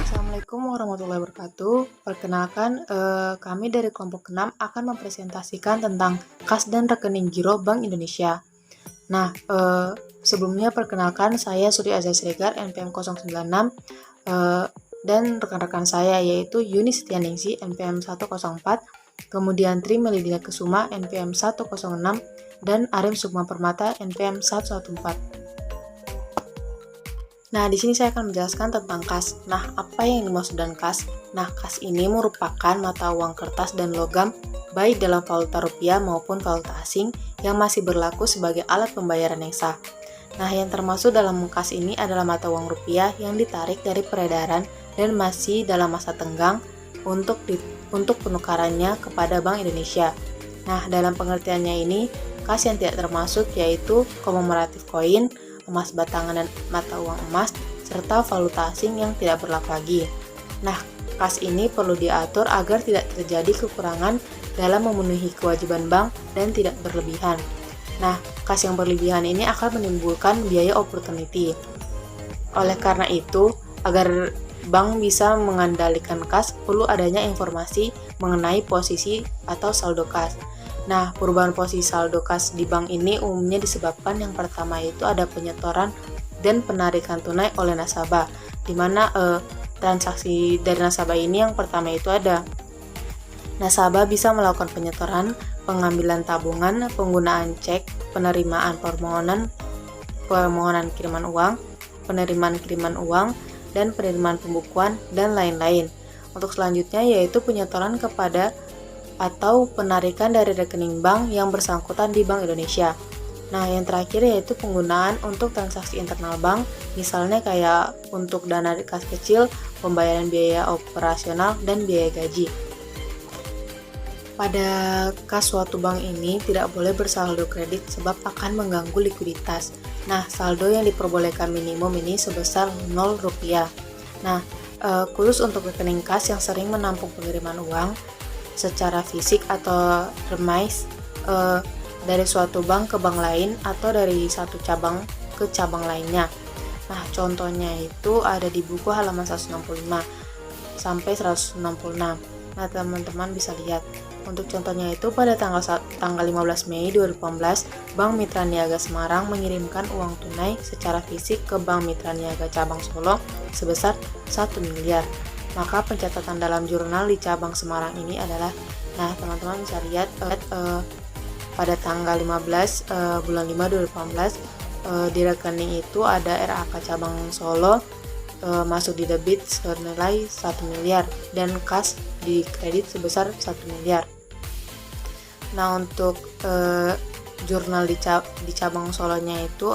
Assalamualaikum warahmatullahi wabarakatuh. Perkenalkan, kami dari kelompok 6 akan mempresentasikan tentang kas dan rekening giro Bank Indonesia. Nah, sebelumnya perkenalkan saya Suri Azhar Siregar, NPM 096, dan rekan-rekan saya yaitu Yuni Setianingsi, NPM 104, kemudian Tri Melidina Kesuma, NPM 106, dan Arim Sukma Permata, NPM 114. Nah, di sini saya akan menjelaskan tentang kas. Nah, apa yang dimaksud dengan kas? Nah, kas ini merupakan mata uang kertas dan logam baik dalam valuta rupiah maupun valuta asing yang masih berlaku sebagai alat pembayaran yang sah. Nah, yang termasuk dalam kas ini adalah mata uang rupiah yang ditarik dari peredaran dan masih dalam masa tenggang untuk penukarannya kepada Bank Indonesia. Nah, dalam pengertiannya ini, kas yang tidak termasuk yaitu komemoratif koin, emas batangan dan mata uang emas, serta valuta asing yang tidak berlaku lagi. Nah, kas ini perlu diatur agar tidak terjadi kekurangan dalam memenuhi kewajiban bank dan tidak berlebihan. Nah, kas yang berlebihan ini akan menimbulkan biaya opportunity. Oleh karena itu, agar bank bisa mengendalikan kas, perlu adanya informasi mengenai posisi atau saldo kas. Nah, perubahan posisi saldo kas di bank ini umumnya disebabkan yang pertama itu ada penyetoran dan penarikan tunai oleh nasabah, di mana transaksi dari nasabah ini yang pertama itu ada nasabah bisa melakukan penyetoran, pengambilan tabungan, penggunaan cek, penerimaan permohonan kiriman uang, penerimaan kiriman uang, dan penerimaan pembukuan, dan lain-lain. Untuk selanjutnya yaitu penyetoran kepada atau penarikan dari rekening bank yang bersangkutan di Bank Indonesia. Nah, yang terakhir yaitu penggunaan untuk transaksi internal bank, misalnya kayak untuk dana kas kecil, pembayaran biaya operasional, dan biaya gaji. Pada kas suatu bank ini tidak boleh bersaldo kredit sebab akan mengganggu likuiditas. Nah, saldo yang diperbolehkan minimum ini sebesar 0 rupiah. Nah, khusus untuk rekening kas yang sering menampung pengiriman uang secara fisik atau remise dari suatu bank ke bank lain atau dari satu cabang ke cabang lainnya. Nah, contohnya itu ada di buku halaman 165 sampai 166. Nah, teman-teman bisa lihat. Untuk contohnya itu pada tanggal 15 Mei 2018, Bank Mitra Niaga Semarang mengirimkan uang tunai secara fisik ke Bank Mitra Niaga Cabang Solo sebesar 1 miliar. Maka pencatatan dalam jurnal di cabang Semarang ini adalah, nah teman-teman bisa lihat pada tanggal 15 bulan 5 2018 di rekening itu ada RAK cabang Solo masuk di debit senilai 1 miliar dan kas di kredit sebesar 1 miliar. Nah, untuk jurnal di cabang Solonya itu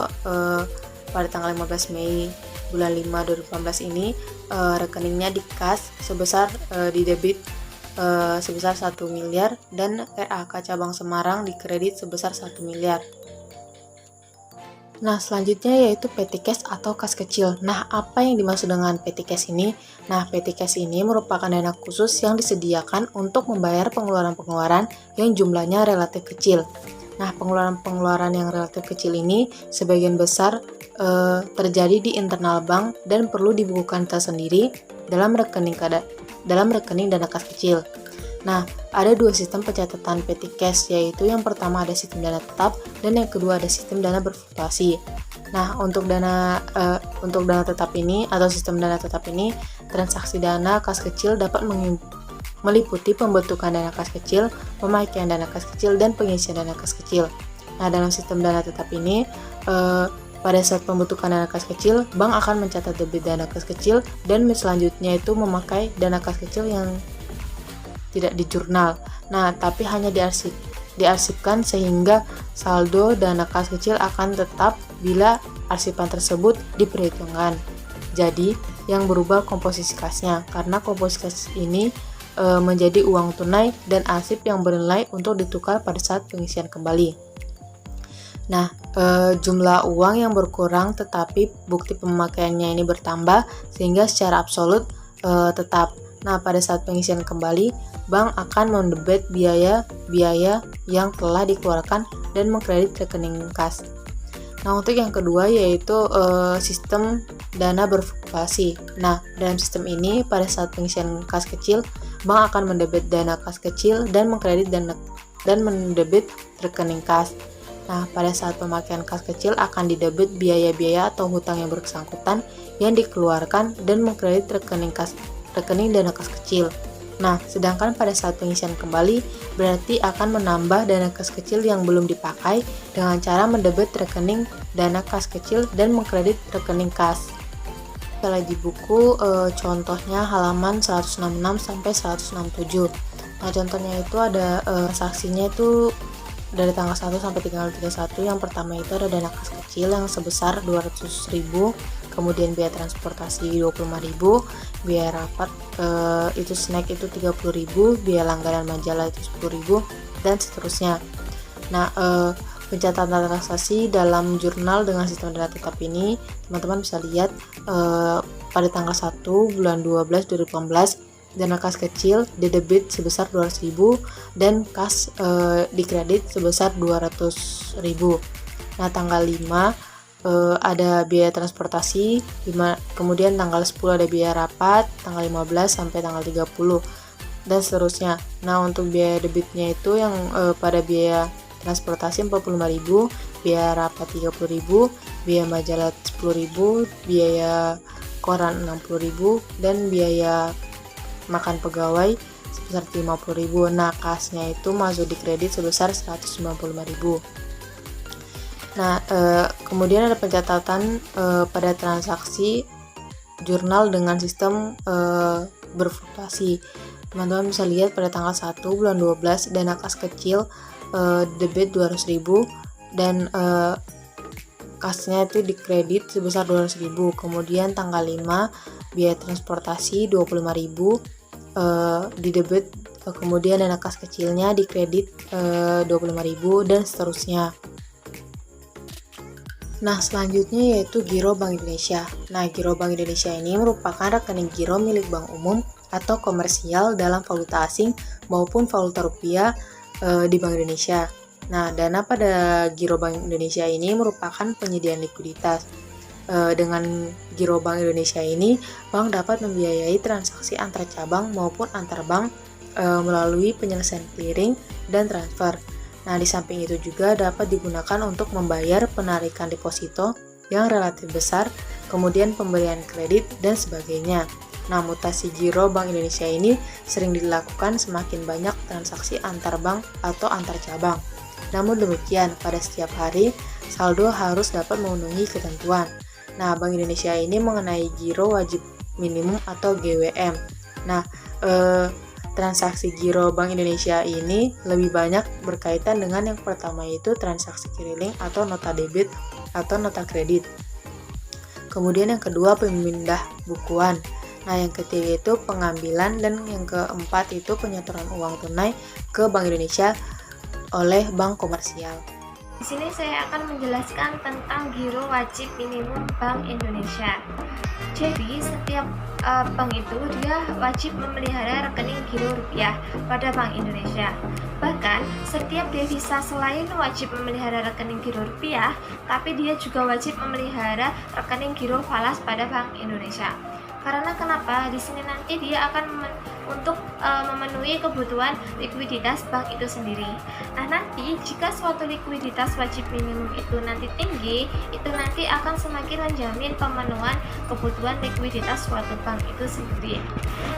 pada tanggal 15 Mei bulan 5 2018 ini rekeningnya di kas sebesar di debit sebesar 1 miliar dan RAK cabang Semarang di kredit sebesar 1 miliar. Nah, selanjutnya yaitu petty cash atau kas kecil. Nah, apa yang dimaksud dengan petty cash ini? Nah, petty cash ini merupakan dana khusus yang disediakan untuk membayar pengeluaran-pengeluaran yang jumlahnya relatif kecil. Nah, pengeluaran-pengeluaran yang relatif kecil ini sebagian besar terjadi di internal bank dan perlu dibukukan tersendiri dalam rekening dana kas kecil. Nah, ada dua sistem pencatatan petty cash, yaitu yang pertama ada sistem dana tetap dan yang kedua ada sistem dana berfluktuasi. Nah, untuk dana tetap ini atau sistem dana tetap ini, transaksi dana kas kecil dapat meliputi pembentukan dana kas kecil, pemakaian dana kas kecil, dan pengisian dana kas kecil. Nah, dalam sistem dana tetap ini, pada saat pembentukan dana kas kecil, bank akan mencatat debit dana kas kecil dan selanjutnya itu memakai dana kas kecil yang tidak di jurnal. Nah, tapi hanya diarsipkan sehingga saldo dana kas kecil akan tetap bila arsipan tersebut diperhitungkan. Jadi, yang berubah komposisi kasnya karena komposisi kas ini menjadi uang tunai dan arsip yang bernilai untuk ditukar pada saat pengisian kembali. Nah, jumlah uang yang berkurang tetapi bukti pemakaiannya ini bertambah sehingga secara absolut tetap. Nah, pada saat pengisian kembali, bank akan mendebit biaya-biaya yang telah dikeluarkan dan mengkredit rekening kas. Nah, untuk yang kedua yaitu sistem dana berfluktuasi. Nah, dalam sistem ini pada saat pengisian kas kecil, bank akan mendebit dana kas kecil dan mengkredit dan mendebit rekening kas. Nah, pada saat pemakaian kas kecil akan didebit biaya-biaya atau hutang yang bersangkutan yang dikeluarkan dan mengkredit rekening dana kas kecil. Nah, sedangkan pada saat pengisian kembali berarti akan menambah dana kas kecil yang belum dipakai dengan cara mendebit rekening dana kas kecil dan mengkredit rekening kas. Kita lihat di buku contohnya halaman 166 sampai 167. Nah, contohnya itu ada transaksinya itu dari tanggal 1 sampai tanggal 31. Yang pertama itu ada dana kas kecil yang sebesar 200.000, kemudian biaya transportasi 25.000, biaya rapat itu snack itu 30.000, biaya langganan majalah itu 10.000, dan seterusnya. Nah, pencatatan transaksi dalam jurnal dengan sistem dana tetap ini teman-teman bisa lihat pada tanggal 1 bulan 12 2018 dana kas kecil didebit sebesar 200.000 dan kas dikredit sebesar 200.000. Nah, tanggal 5 ada biaya transportasi, kemudian tanggal 10 ada biaya rapat, tanggal 15 sampai tanggal 30, dan seterusnya. Nah, untuk biaya debitnya itu yang pada biaya transportasi 45.000, biaya rapat 30.000, biaya majalah 10.000, biaya koran 60.000, dan biaya makan pegawai sebesar 50.000. Nah, kasnya itu masuk di kredit sebesar 195.000. Nah, kemudian ada pencatatan pada transaksi jurnal dengan sistem berfluktuasi. Teman-teman bisa lihat pada tanggal 1 bulan 12 dana kas kecil debit 200.000 dan kasnya itu dikredit sebesar 200.000. Kemudian tanggal 5 biaya transportasi 25.000 didebit, kemudian dana kas kecilnya dikredit 25.000, dan seterusnya. Nah, selanjutnya yaitu giro Bank Indonesia. Nah, giro Bank Indonesia ini merupakan rekening giro milik bank umum atau komersial dalam valuta asing maupun valuta rupiah di Bank Indonesia. Nah, dana pada giro Bank Indonesia ini merupakan penyediaan likuiditas. Dengan giro Bank Indonesia ini, bank dapat membiayai transaksi antar cabang maupun antar bank melalui penyelesaian clearing dan transfer. Nah, di samping itu juga dapat digunakan untuk membayar penarikan deposito yang relatif besar, kemudian pemberian kredit, dan sebagainya. Nah, mutasi giro Bank Indonesia ini sering dilakukan semakin banyak transaksi antar bank atau antar cabang. Namun demikian, pada setiap hari, saldo harus dapat memenuhi ketentuan. Nah, Bank Indonesia ini mengenai giro wajib minimum atau GWM. Nah, transaksi giro Bank Indonesia ini lebih banyak berkaitan dengan yang pertama yaitu transaksi keliling atau nota debit atau nota kredit. Kemudian yang kedua pemindah bukuan. Nah, yang ketiga itu pengambilan, dan yang keempat itu penyetoran uang tunai ke Bank Indonesia oleh bank komersial. Di sini saya akan menjelaskan tentang giro wajib minimum Bank Indonesia. Jadi setiap bank itu dia wajib memelihara rekening giro rupiah pada Bank Indonesia. Bahkan setiap devisa selain wajib memelihara rekening giro rupiah, tapi dia juga wajib memelihara rekening giro falas pada Bank Indonesia. Karena kenapa? Di sini nanti dia akan untuk memenuhi kebutuhan likuiditas bank itu sendiri. Nah, nanti jika suatu likuiditas wajib minimum itu nanti tinggi, itu nanti akan semakin menjamin pemenuhan kebutuhan likuiditas suatu bank itu sendiri.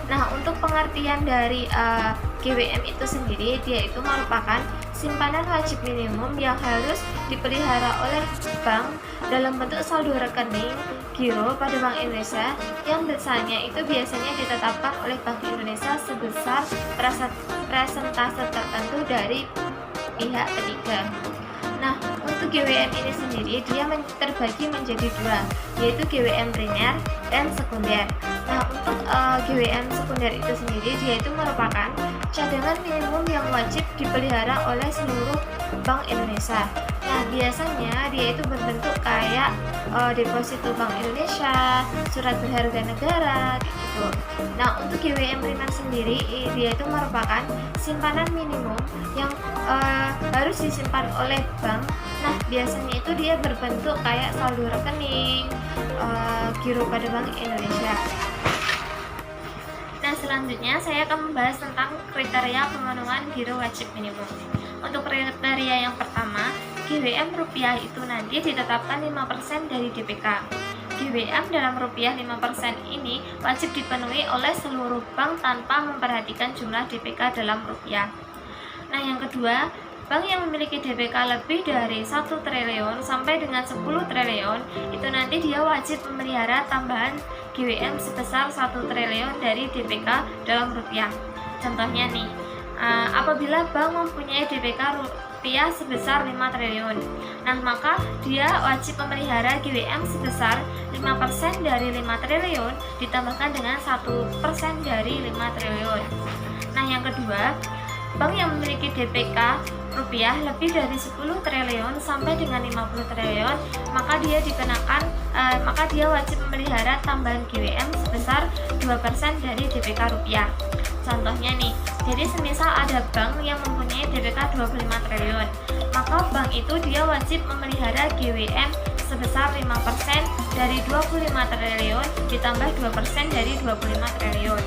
Nah, untuk pengertian dari GWM itu sendiri, dia itu merupakan simpanan wajib minimum yang harus dipelihara oleh bank dalam bentuk saldo rekening giro pada Bank Indonesia yang besarnya itu biasanya ditetapkan oleh Bank Indonesia sebesar persentase tertentu dari pihak ketiga. Nah, untuk GWM ini sendiri dia terbagi menjadi dua, yaitu GWM primer dan sekunder. Nah, untuk GWM sekunder itu sendiri dia itu merupakan cadangan minimum yang wajib dipelihara oleh seluruh Bank Indonesia. Nah, biasanya dia itu berbentuk kayak deposito Bank Indonesia, surat berharga negara, kayak gitu. Nah, untuk GWM ringan sendiri, dia itu merupakan simpanan minimum yang harus disimpan oleh bank. Nah, biasanya itu dia berbentuk kayak saldo rekening, giro pada Bank Indonesia. Nah, selanjutnya saya akan membahas tentang kriteria pemenuhan giro wajib minimum. Untuk kriteria yang pertama, GWM rupiah itu nanti ditetapkan 5% dari DPK. GWM dalam rupiah 5% ini wajib dipenuhi oleh seluruh bank tanpa memperhatikan jumlah DPK dalam rupiah. Nah, yang kedua, bank yang memiliki DPK lebih dari 1 triliun sampai dengan 10 triliun itu nanti dia wajib memelihara tambahan GWM sebesar 1 triliun dari DPK dalam rupiah. Contohnya nih, apabila bank mempunyai DPK rupiah sebesar 5 triliun, nah maka dia wajib memelihara GWM sebesar 5% dari 5 triliun ditambahkan dengan 1% dari 5 triliun. Nah, yang kedua, bank yang memiliki DPK rupiah lebih dari 10 triliun sampai dengan 50 triliun, maka dia wajib memelihara tambahan GWM sebesar 2% dari DPK rupiah. Contohnya nih, jadi semisal ada bank yang mempunyai DPK 25 triliun, maka bank itu dia wajib memelihara GWM sebesar 5% dari 25 triliun ditambah 2% dari 25 triliun.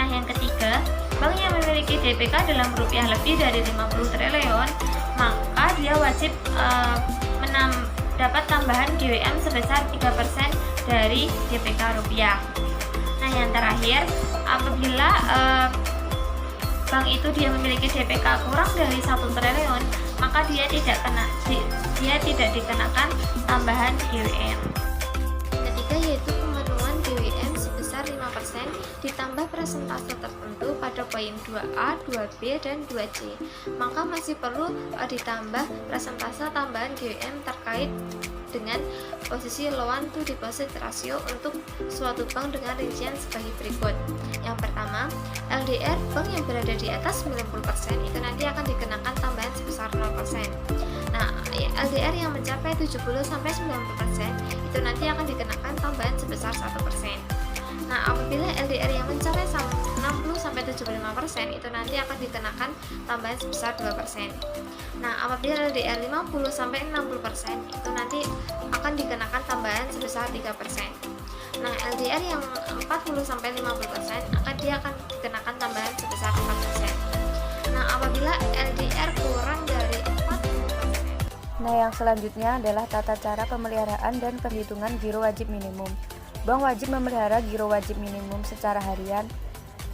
Nah, yang ketiga, bank yang memiliki DPK dalam rupiah lebih dari 50 triliun, maka dia wajib dapat tambahan GWM sebesar 3% dari DPK rupiah. Nah, yang terakhir, apabila bank itu dia memiliki DPK kurang dari 1 triliun, maka dia tidak dikenakan tambahan GWM. Ketiga, yaitu pemenuhan GWM sebesar 5% ditambah persentase tertentu pada poin 2A, 2B, dan 2C. Maka masih perlu ditambah persentase tambahan GWM terkait dengan posisi loan to deposit ratio untuk suatu bank dengan rincian sebagai berikut. Yang pertama, LDR bank yang berada di atas 90% itu nanti akan dikenakan tambahan sebesar 0%. Nah, LDR yang mencapai 70-90% itu nanti akan dikenakan tambahan sebesar 1%. Nah, apabila LDR yang mencapai 60-75% itu nanti akan dikenakan tambahan sebesar 2%. Nah, apabila LDR 50-60% itu nanti akan dikenakan tambahan sebesar 3%. Nah, LDR yang 40-50% dia akan dikenakan tambahan sebesar 4%. Nah, apabila LDR kurang dari 40%. Nah, yang selanjutnya adalah tata cara pemeliharaan dan perhitungan giro wajib minimum. Bank wajib memelihara giro wajib minimum secara harian.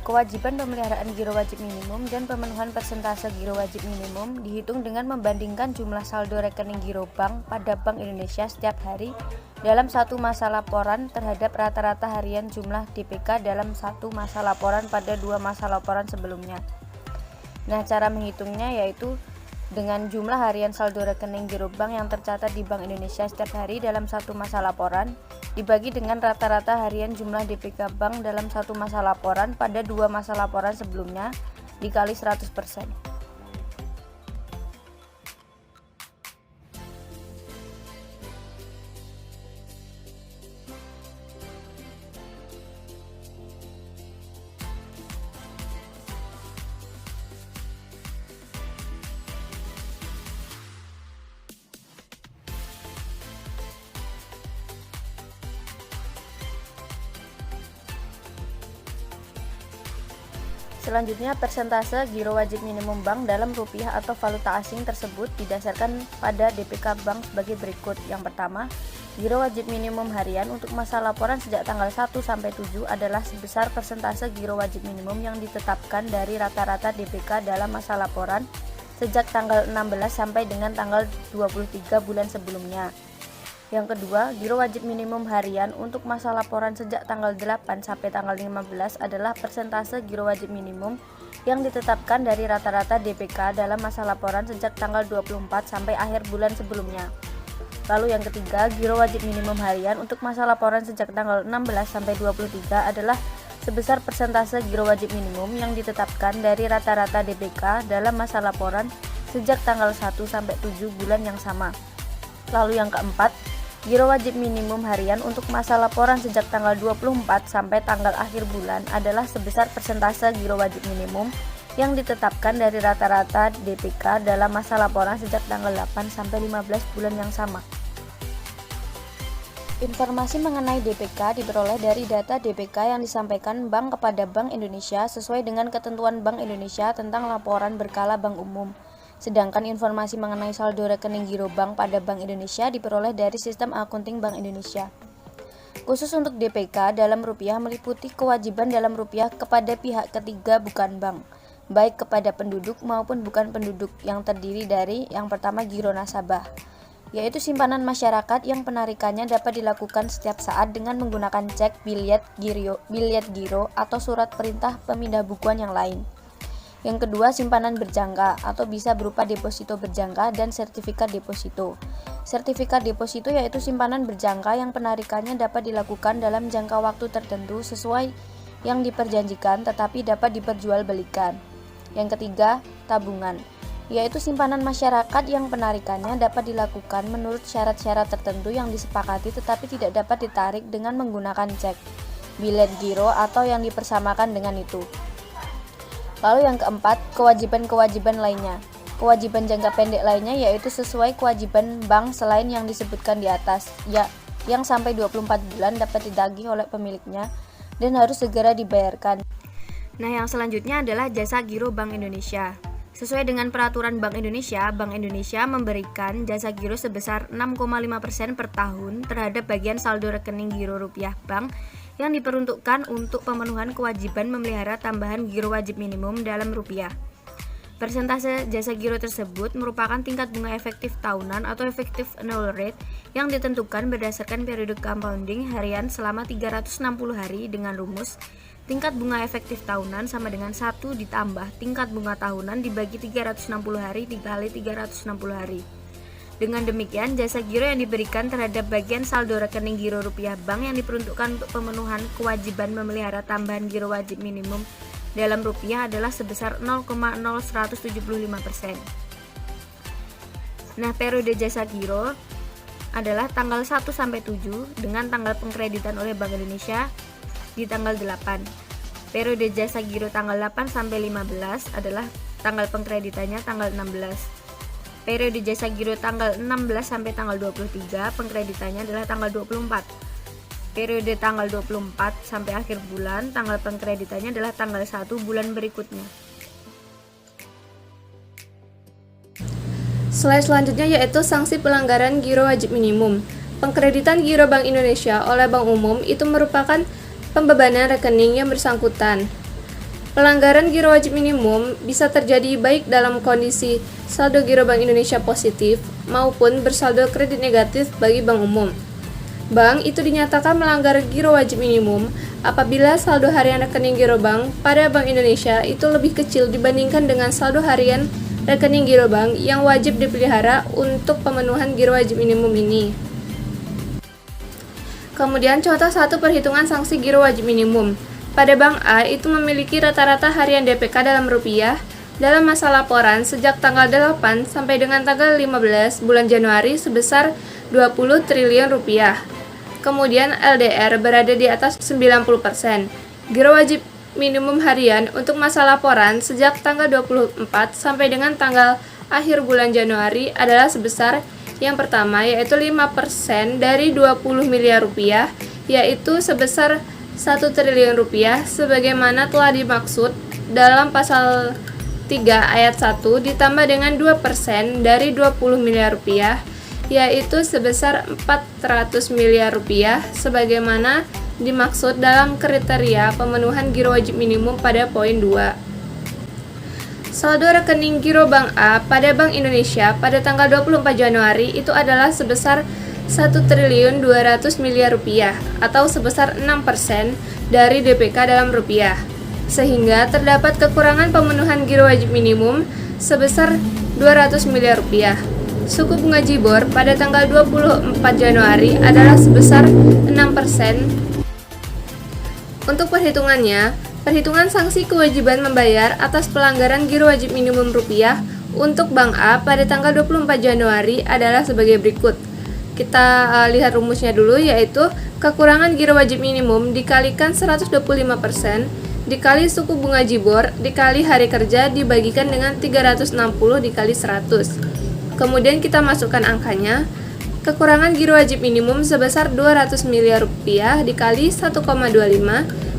Kewajiban pemeliharaan giro wajib minimum dan pemenuhan persentase giro wajib minimum dihitung dengan membandingkan jumlah saldo rekening giro bank pada Bank Indonesia setiap hari dalam satu masa laporan terhadap rata-rata harian jumlah DPK dalam satu masa laporan pada 2 masa laporan sebelumnya. Nah, cara menghitungnya yaitu dengan jumlah harian saldo rekening giro bank yang tercatat di Bank Indonesia setiap hari dalam satu masa laporan dibagi dengan rata-rata harian jumlah DPK bank dalam satu masa laporan pada 2 masa laporan sebelumnya dikali 100%. Selanjutnya, persentase giro wajib minimum bank dalam rupiah atau valuta asing tersebut didasarkan pada DPK bank sebagai berikut. Yang pertama, giro wajib minimum harian untuk masa laporan sejak tanggal 1 sampai 7 adalah sebesar persentase giro wajib minimum yang ditetapkan dari rata-rata DPK dalam masa laporan sejak tanggal 16 sampai dengan tanggal 23 bulan sebelumnya. Yang kedua, giro wajib minimum harian untuk masa laporan sejak tanggal 8 sampai tanggal 15 adalah persentase giro wajib minimum yang ditetapkan dari rata-rata DPK dalam masa laporan sejak tanggal 24 sampai akhir bulan sebelumnya. Lalu yang ketiga, giro wajib minimum harian untuk masa laporan sejak tanggal 16 sampai 23 adalah sebesar persentase giro wajib minimum yang ditetapkan dari rata-rata DPK dalam masa laporan sejak tanggal 1 sampai 7 bulan yang sama. Lalu yang keempat, giro wajib minimum harian untuk masa laporan sejak tanggal 24 sampai tanggal akhir bulan adalah sebesar persentase giro wajib minimum yang ditetapkan dari rata-rata DPK dalam masa laporan sejak tanggal 8 sampai 15 bulan yang sama. Informasi mengenai DPK diperoleh dari data DPK yang disampaikan Bank kepada Bank Indonesia sesuai dengan ketentuan Bank Indonesia tentang laporan berkala bank umum. Sedangkan informasi mengenai saldo rekening giro bank pada Bank Indonesia diperoleh dari sistem akunting Bank Indonesia. Khusus untuk DPK dalam rupiah meliputi kewajiban dalam rupiah kepada pihak ketiga bukan bank, baik kepada penduduk maupun bukan penduduk, yang terdiri dari yang pertama giro nasabah, yaitu simpanan masyarakat yang penarikannya dapat dilakukan setiap saat dengan menggunakan cek, bilet giro, atau surat perintah pemindah bukuan yang lain. Yang kedua, simpanan berjangka atau bisa berupa deposito berjangka dan sertifikat deposito. Sertifikat deposito yaitu simpanan berjangka yang penarikannya dapat dilakukan dalam jangka waktu tertentu sesuai yang diperjanjikan tetapi dapat diperjualbelikan. Yang ketiga, tabungan, yaitu simpanan masyarakat yang penarikannya dapat dilakukan menurut syarat-syarat tertentu yang disepakati tetapi tidak dapat ditarik dengan menggunakan cek, bilet giro, atau yang dipersamakan dengan itu. Lalu yang keempat, kewajiban-kewajiban lainnya. Kewajiban jangka pendek lainnya yaitu sesuai kewajiban bank selain yang disebutkan di atas, yang sampai 24 bulan dapat ditagih oleh pemiliknya dan harus segera dibayarkan. Nah, yang selanjutnya adalah jasa giro Bank Indonesia. Sesuai dengan peraturan Bank Indonesia memberikan jasa giro sebesar 6,5% per tahun terhadap bagian saldo rekening giro rupiah bank yang diperuntukkan untuk pemenuhan kewajiban memelihara tambahan giro wajib minimum dalam rupiah. Persentase jasa giro tersebut merupakan tingkat bunga efektif tahunan atau effective annual rate yang ditentukan berdasarkan periode compounding harian selama 360 hari dengan rumus tingkat bunga efektif tahunan sama dengan 1 ditambah tingkat bunga tahunan dibagi 360 hari dikali 360 hari. Dengan demikian, jasa giro yang diberikan terhadap bagian saldo rekening giro rupiah bank yang diperuntukkan untuk pemenuhan kewajiban memelihara tambahan giro wajib minimum dalam rupiah adalah sebesar 0,0175%. Nah, periode jasa giro adalah tanggal 1 sampai 7 dengan tanggal pengkreditan oleh Bank Indonesia di tanggal 8. Periode jasa giro tanggal 8 sampai 15 adalah tanggal pengkreditannya tanggal 16. Periode jasa giro tanggal 16 sampai tanggal 23, pengkreditannya adalah tanggal 24. Periode tanggal 24 sampai akhir bulan, tanggal pengkreditannya adalah tanggal 1 bulan berikutnya. Slide selanjutnya yaitu sanksi pelanggaran giro wajib minimum. Pengkreditan giro Bank Indonesia oleh Bank Umum itu merupakan pembebanan rekening yang bersangkutan. Pelanggaran giro wajib minimum bisa terjadi baik dalam kondisi saldo giro Bank Indonesia positif maupun bersaldo kredit negatif bagi Bank Umum. Bank itu dinyatakan melanggar giro wajib minimum apabila saldo harian rekening giro bank pada Bank Indonesia itu lebih kecil dibandingkan dengan saldo harian rekening giro bank yang wajib dipelihara untuk pemenuhan giro wajib minimum ini. Kemudian contoh 1 perhitungan sanksi giro wajib minimum. Pada Bank A itu memiliki rata-rata harian DPK dalam rupiah dalam masa laporan sejak tanggal 8 sampai dengan tanggal 15 bulan Januari sebesar 20 triliun rupiah. Kemudian LDR berada di atas 90%. Giro wajib minimum harian untuk masa laporan sejak tanggal 24 sampai dengan tanggal akhir bulan Januari adalah sebesar yang pertama yaitu 5% dari 20 miliar rupiah, yaitu sebesar 1 triliun rupiah sebagaimana telah dimaksud dalam pasal 3 ayat 1 ditambah dengan 2% dari 20 miliar rupiah, yaitu sebesar 400 miliar rupiah sebagaimana dimaksud dalam kriteria pemenuhan giro wajib minimum pada poin 2. Saldo rekening giro Bank A pada Bank Indonesia pada tanggal 24 Januari itu adalah sebesar 1 triliun 200 miliar rupiah atau sebesar 6% dari DPK dalam rupiah, sehingga terdapat kekurangan pemenuhan giro wajib minimum sebesar 200 miliar rupiah. Suku bunga JIBOR pada tanggal 24 Januari adalah sebesar 6%. Untuk perhitungannya, perhitungan sanksi kewajiban membayar atas pelanggaran giro wajib minimum rupiah Untuk Bank A pada tanggal 24 Januari adalah sebagai berikut. Kita lihat rumusnya dulu, yaitu kekurangan giro wajib minimum dikalikan 125% dikali suku bunga JIBOR dikali hari kerja dibagikan dengan 360 dikali 100. Kemudian kita masukkan angkanya. Kekurangan giro wajib minimum sebesar 200 miliar rupiah dikali 1,25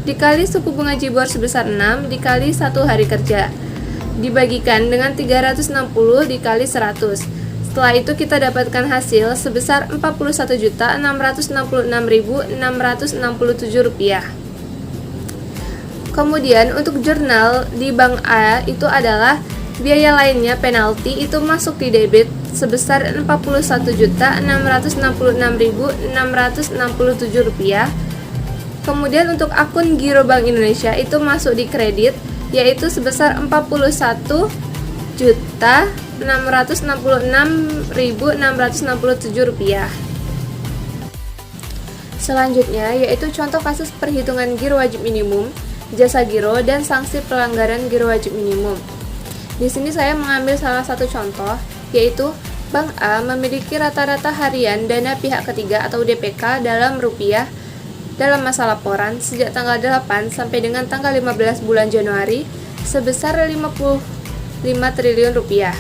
dikali suku bunga JIBOR sebesar 6 dikali 1 hari kerja dibagikan dengan 360 dikali 100. Setelah itu kita dapatkan hasil sebesar Rp41.666.667. Kemudian untuk jurnal di Bank A itu adalah biaya lainnya penalti itu masuk di debit sebesar Rp41.666.667. Kemudian untuk akun giro Bank Indonesia itu masuk di kredit, yaitu sebesar Rp41.666.667. Selanjutnya yaitu contoh kasus perhitungan giro wajib minimum, jasa giro, dan sanksi pelanggaran giro wajib minimum. Di sini saya mengambil salah satu contoh, yaitu Bank A memiliki rata-rata harian dana pihak ketiga atau DPK dalam rupiah dalam masa laporan sejak tanggal 8 sampai dengan tanggal 15 bulan Januari sebesar 55 triliun rupiah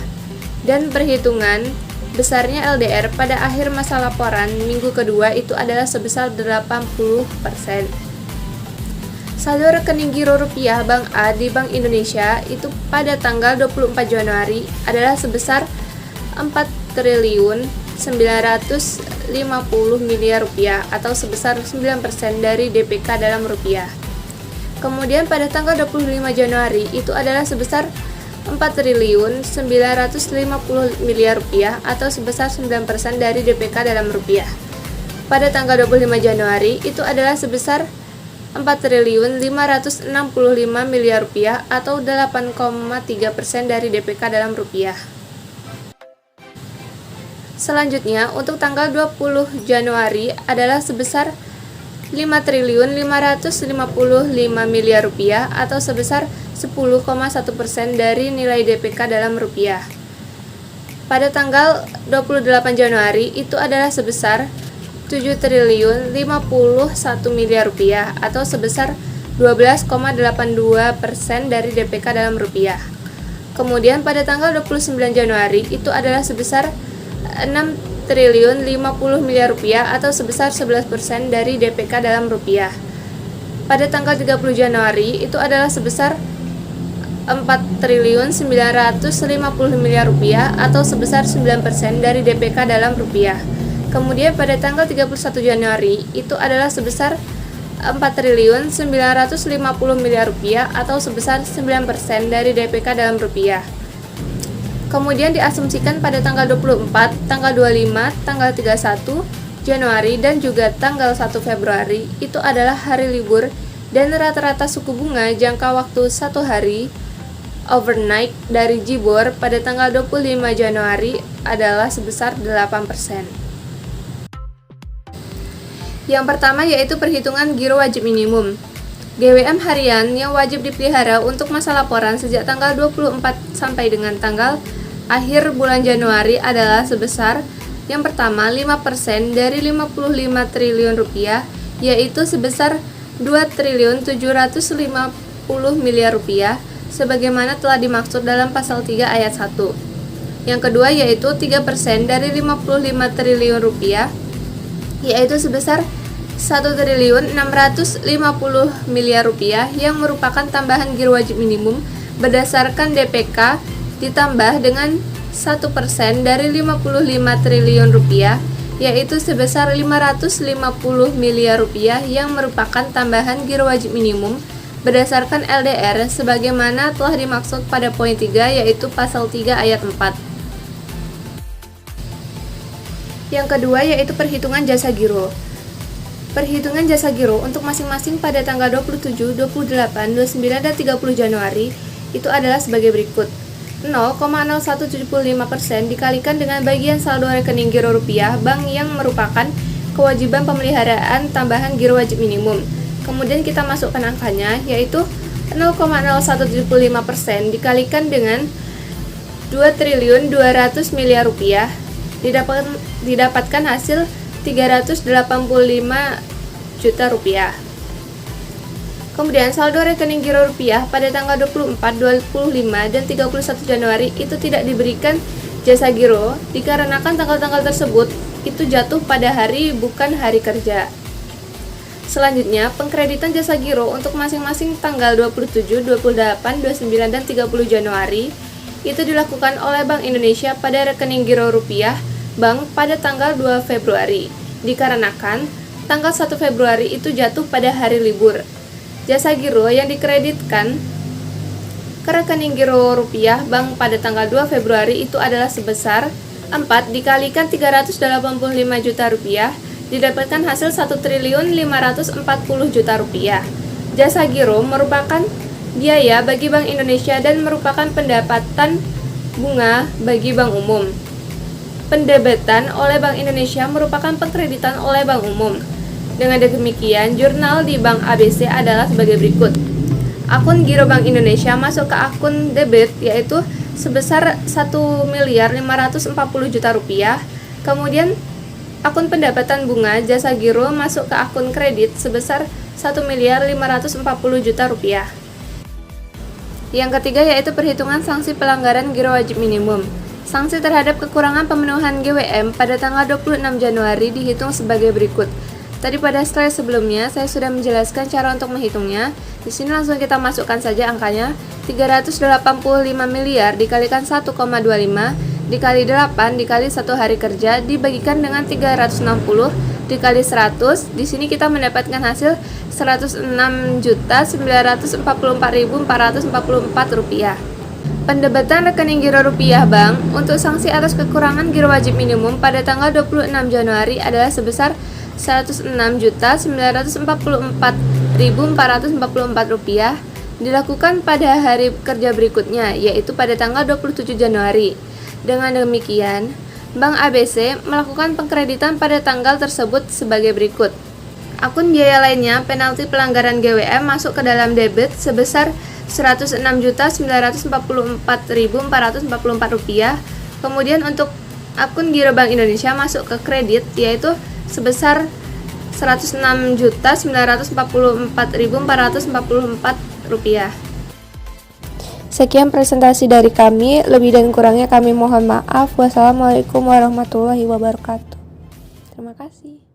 dan perhitungan besarnya LDR pada akhir masa laporan minggu kedua itu adalah sebesar 80%. Saldo rekening giro rupiah Bank A di Bank Indonesia itu pada tanggal 24 Januari adalah sebesar 4.950 miliar rupiah atau sebesar 9% dari DPK dalam rupiah. Kemudian pada tanggal 25 Januari itu adalah sebesar 4.950 miliar rupiah atau sebesar 9% dari DPK dalam rupiah. Pada tanggal 25 Januari itu adalah sebesar 4.565 miliar rupiah atau 8,3% dari DPK dalam rupiah. Selanjutnya, untuk tanggal 20 Januari adalah sebesar 5.555 miliar rupiah atau sebesar 10,1% dari nilai DPK dalam rupiah. Pada tanggal 28 Januari itu adalah sebesar 7.051 miliar rupiah atau sebesar 12,82% dari DPK dalam rupiah. Kemudian pada tanggal 29 Januari itu adalah sebesar 6.050 miliar rupiah atau sebesar 11% dari DPK dalam rupiah. Pada tanggal 30 Januari itu adalah sebesar 4.950 miliar rupiah atau sebesar 9% dari DPK dalam rupiah. Kemudian pada tanggal 31 Januari itu adalah sebesar 4.950 miliar rupiah atau sebesar 9% dari DPK dalam rupiah. Kemudian diasumsikan pada tanggal 24, tanggal 25, tanggal 31 Januari dan juga tanggal 1 Februari itu adalah hari libur dan rata-rata suku bunga jangka waktu 1 hari overnight dari JIBOR pada tanggal 25 Januari adalah sebesar 8%. Yang pertama yaitu perhitungan giro wajib minimum. GWM harian yang wajib dipelihara untuk masa laporan sejak tanggal 24 sampai dengan tanggal akhir bulan Januari adalah sebesar yang pertama 5% dari 55 triliun rupiah yaitu sebesar 2.750 miliar rupiah sebagaimana telah dimaksud dalam pasal 3 ayat 1. Yang kedua yaitu 3% dari 55 triliun rupiah yaitu sebesar 1.650 miliar rupiah yang merupakan tambahan giro wajib minimum berdasarkan DPK ditambah dengan 1% dari 55 triliun rupiah yaitu sebesar 550 miliar rupiah yang merupakan tambahan giro wajib minimum berdasarkan LDR sebagaimana telah dimaksud pada poin 3 yaitu pasal 3 ayat 4. Yang kedua yaitu perhitungan jasa giro. Perhitungan jasa giro untuk masing-masing pada tanggal 27, 28, 29, dan 30 Januari itu adalah sebagai berikut. 0,0175% dikalikan dengan bagian saldo rekening giro rupiah bank yang merupakan kewajiban pemeliharaan tambahan giro wajib minimum. Kemudian kita masukkan angkanya yaitu 0,0175% dikalikan dengan 2.200 miliar rupiah, didapatkan hasil 385 juta rupiah. Kemudian saldo rekening giro rupiah pada tanggal 24, 25, dan 31 Januari itu tidak diberikan jasa giro dikarenakan tanggal-tanggal tersebut itu jatuh pada hari bukan hari kerja. Selanjutnya, pengkreditan jasa giro untuk masing-masing tanggal 27, 28, 29, dan 30 Januari itu dilakukan oleh Bank Indonesia pada rekening giro rupiah bank pada tanggal 2 Februari, dikarenakan tanggal 1 Februari itu jatuh pada hari libur. Jasa giro yang dikreditkan ke rekening giro rupiah bank pada tanggal 2 Februari itu adalah sebesar 4 dikalikan 385 juta rupiah, didapatkan hasil 1.540 juta rupiah. Jasa giro merupakan biaya bagi Bank Indonesia dan merupakan pendapatan bunga bagi bank umum. Pendebetan oleh Bank Indonesia merupakan pengkreditan oleh bank umum. Dengan demikian, jurnal di Bank ABC adalah sebagai berikut. Akun giro Bank Indonesia masuk ke akun debit yaitu sebesar 1.540 juta rupiah. Kemudian akun pendapatan bunga jasa giro masuk ke akun kredit sebesar 1.540 juta rupiah. Yang ketiga yaitu perhitungan sanksi pelanggaran giro wajib minimum. Sanksi terhadap kekurangan pemenuhan GWM pada tanggal 26 Januari dihitung sebagai berikut. Tadi pada slide sebelumnya saya sudah menjelaskan cara untuk menghitungnya. Di sini langsung kita masukkan saja angkanya. 385 miliar dikalikan 1,25 dikali 8 dikali 1 hari kerja dibagikan dengan 360 dikali 100. Di sini kita mendapatkan hasil 106.944.444 rupiah. Pendebetan rekening giro rupiah bank untuk sanksi atas kekurangan giro wajib minimum pada tanggal 26 Januari adalah sebesar 106.944.444 rupiah dilakukan pada hari kerja berikutnya, yaitu pada tanggal 27 Januari. Dengan demikian, Bank ABC melakukan pengkreditan pada tanggal tersebut sebagai berikut. Akun biaya lainnya, penalti pelanggaran GWM masuk ke dalam debit sebesar 106.944.444 rupiah. Kemudian untuk akun giro Bank Indonesia masuk ke kredit yaitu sebesar 106.944.444 rupiah. Sekian presentasi dari kami, lebih dan kurangnya kami mohon maaf. Wassalamualaikum warahmatullahi wabarakatuh. Terima kasih.